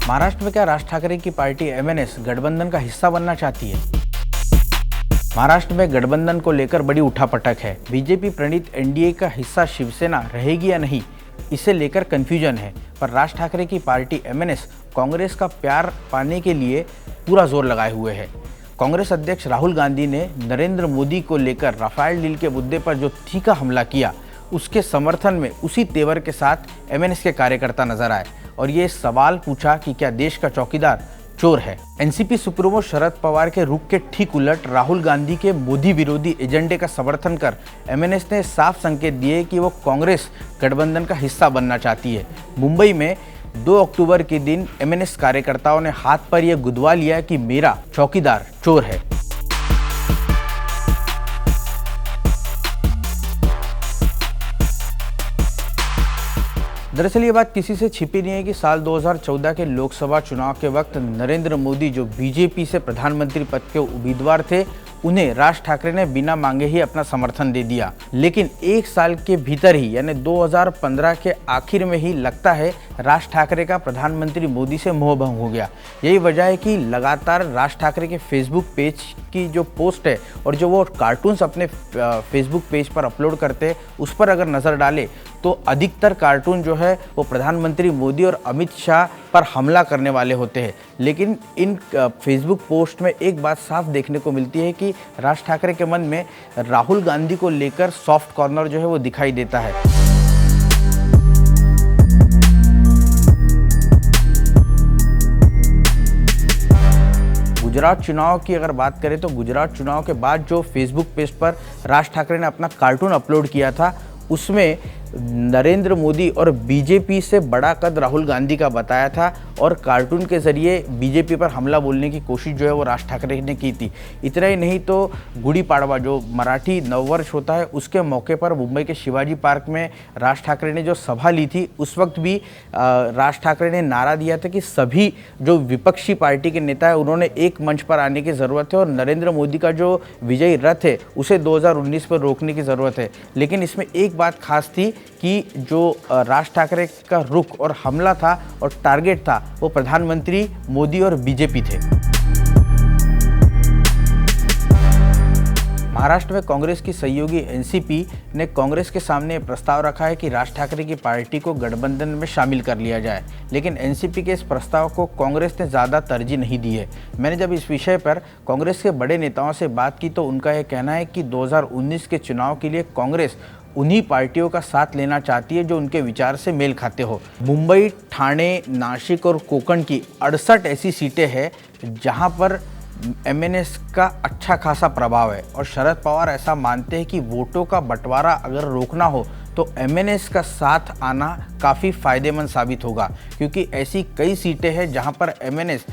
महाराष्ट्र में क्या राज ठाकरे की पार्टी एमएनएस गठबंधन का हिस्सा बनना चाहती है? महाराष्ट्र में गठबंधन को लेकर बड़ी उठापटक है। बीजेपी प्रणीत एनडीए का हिस्सा शिवसेना रहेगी या नहीं, इसे लेकर कंफ्यूजन है। पर राज ठाकरे की पार्टी एमएनएस कांग्रेस का प्यार पाने के लिए पूरा जोर लगाए हुए है। कांग्रेस अध्यक्ष राहुल गांधी ने नरेंद्र मोदी को लेकर राफेल डील के मुद्दे पर जो तीखा हमला किया, उसके समर्थन में उसी तेवर के साथ एमएनएस के कार्यकर्ता नजर आए और ये सवाल पूछा कि क्या देश का चौकीदार चोर है। एनसीपी सुप्रीमो शरद पवार के रुख के ठीक उलट राहुल गांधी के मोदी विरोधी एजेंडे का समर्थन कर एमएनएस ने साफ संकेत दिए कि वो कांग्रेस गठबंधन का हिस्सा बनना चाहती है। मुंबई में 2 अक्टूबर के दिन एमएनएस कार्यकर्ताओं ने हाथ पर यह गुदवा लिया कि मेरा चौकीदार चोर है। दरअसल ये बात किसी से छिपी नहीं है कि साल 2014 के लोकसभा चुनाव के वक्त नरेंद्र मोदी, जो बीजेपी से प्रधानमंत्री पद के उम्मीदवार थे, उन्हें राज ठाकरे ने बिना मांगे ही अपना समर्थन दे दिया। लेकिन एक साल के भीतर ही यानी 2015 के आखिर में ही लगता है राज ठाकरे का प्रधानमंत्री मोदी से मोहभंग हो गया। यही वजह है कि लगातार राज ठाकरे के फेसबुक पेज की जो पोस्ट है और जो वो कार्टून्स अपने फेसबुक पेज पर अपलोड करते हैं, उस पर अगर नज़र डालें तो अधिकतर कार्टून जो है वो प्रधानमंत्री मोदी और अमित शाह पर हमला करने वाले होते हैं। लेकिन इन फेसबुक पोस्ट में एक बात साफ देखने को मिलती है कि राज ठाकरे के मन में राहुल गांधी को लेकर सॉफ्ट कॉर्नर जो है वो दिखाई देता है। गुजरात चुनाव की अगर बात करें तो गुजरात चुनाव के बाद जो फेसबुक पेज पर राज ठाकरे ने अपना कार्टून अपलोड किया था, उसमें नरेंद्र मोदी और बीजेपी से बड़ा कद राहुल गांधी का बताया था और कार्टून के जरिए बीजेपी पर हमला बोलने की कोशिश जो है वो राज ठाकरे ने की थी। इतना ही नहीं तो गुड़ी पाड़वा, जो मराठी नववर्ष होता है, उसके मौके पर मुंबई के शिवाजी पार्क में राज ठाकरे ने जो सभा ली थी, उस वक्त भी राज ठाकरे ने नारा दिया था कि सभी जो विपक्षी पार्टी के नेता है उन्होंने एक मंच पर आने की ज़रूरत है और नरेंद्र मोदी का जो विजयी रथ है उसे 2019 पर रोकने की ज़रूरत है। लेकिन इसमें एक बात खास थी कि जो राज ठाकरे का रुख और हमला था और टारगेट था, वो प्रधानमंत्री मोदी और बीजेपी थे। महाराष्ट्र में कांग्रेस की सहयोगी एनसीपी ने कांग्रेस के सामने प्रस्ताव रखा है कि राज ठाकरे की पार्टी को गठबंधन में शामिल कर लिया जाए। लेकिन एनसीपी के इस प्रस्ताव को कांग्रेस ने ज़्यादा तरजीह नहीं दी है। मैंने जब इस विषय पर कांग्रेस के बड़े नेताओं से बात की तो उनका यह कहना है कि 2019 के चुनाव के लिए कांग्रेस उन्हीं पार्टियों का साथ लेना चाहती है जो उनके विचार से मेल खाते हो। मुंबई, ठाणे, नासिक और कोकण की 68 ऐसी सीटें हैं जहां पर एमएनएस का अच्छा खासा प्रभाव है और शरद पवार ऐसा मानते हैं कि वोटों का बंटवारा अगर रोकना हो तो एमएनएस का साथ आना काफ़ी फ़ायदेमंद साबित होगा, क्योंकि ऐसी कई सीटें हैं जहां पर एमएनएस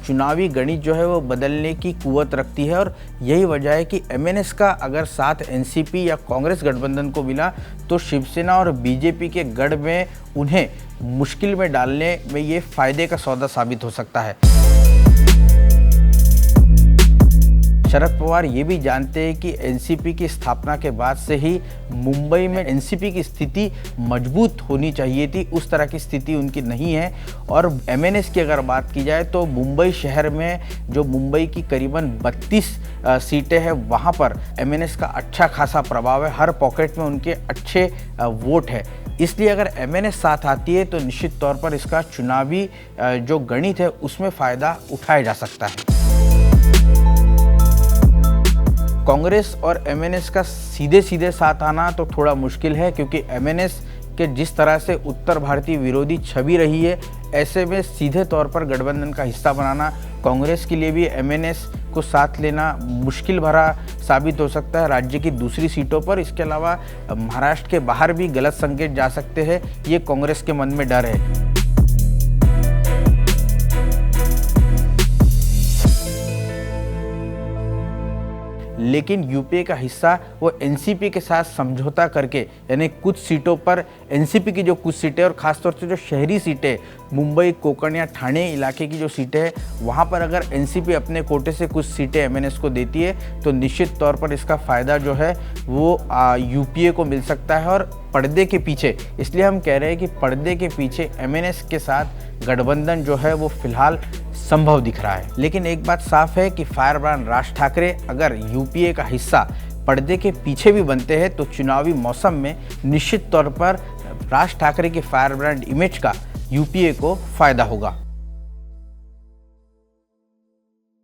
चुनावी गणित जो है वो बदलने की कुव्वत रखती है। और यही वजह है कि एमएनएस का अगर साथ एनसीपी या कांग्रेस गठबंधन को मिला तो शिवसेना और बीजेपी के गढ़ में उन्हें मुश्किल में डालने में ये फ़ायदे का सौदा साबित हो सकता है। शरद पवार ये भी जानते हैं कि एनसीपी की स्थापना के बाद से ही मुंबई में एनसीपी की स्थिति मजबूत होनी चाहिए थी, उस तरह की स्थिति उनकी नहीं है। और एमएनएस की अगर बात की जाए तो मुंबई शहर में जो मुंबई की करीबन 32 सीटें हैं, वहाँ पर एमएनएस का अच्छा खासा प्रभाव है। हर पॉकेट में उनके अच्छे वोट है। इसलिए अगर एमएनएस साथ आती है तो निश्चित तौर पर इसका चुनावी जो गणित है उसमें फ़ायदा उठाया जा सकता है। कांग्रेस और एमएनएस का सीधे सीधे साथ आना तो थोड़ा मुश्किल है, क्योंकि एमएनएस के जिस तरह से उत्तर भारतीय विरोधी छवि रही है, ऐसे में सीधे तौर पर गठबंधन का हिस्सा बनाना कांग्रेस के लिए भी एमएनएस को साथ लेना मुश्किल भरा साबित हो सकता है राज्य की दूसरी सीटों पर। इसके अलावा महाराष्ट्र के बाहर भी गलत संकेत जा सकते हैं, ये कांग्रेस के मन में डर है। लेकिन यूपीए का हिस्सा वो एनसीपी के साथ समझौता करके, यानी कुछ सीटों पर एनसीपी की जो कुछ सीटें और ख़ासतौर से जो शहरी सीटें, मुंबई, कोंकण या ठाणे इलाके की जो सीटें हैं, वहाँ पर अगर एनसीपी अपने कोटे से कुछ सीटें एमएनएस को देती है तो निश्चित तौर पर इसका फ़ायदा जो है वो यूपीए को मिल सकता है। और पर्दे के पीछे, इसलिए हम कह रहे हैं कि पर्दे के पीछे एमएनएस के साथ गठबंधन जो है वो फिलहाल संभव दिख रहा है। लेकिन एक बात साफ है कि फायर ब्रांड राज ठाकरे अगर यूपीए का हिस्सा पर्दे के पीछे भी बनते हैं तो चुनावी मौसम में निश्चित तौर पर राज ठाकरे की फायर ब्रांड इमेज का यूपीए को फायदा होगा।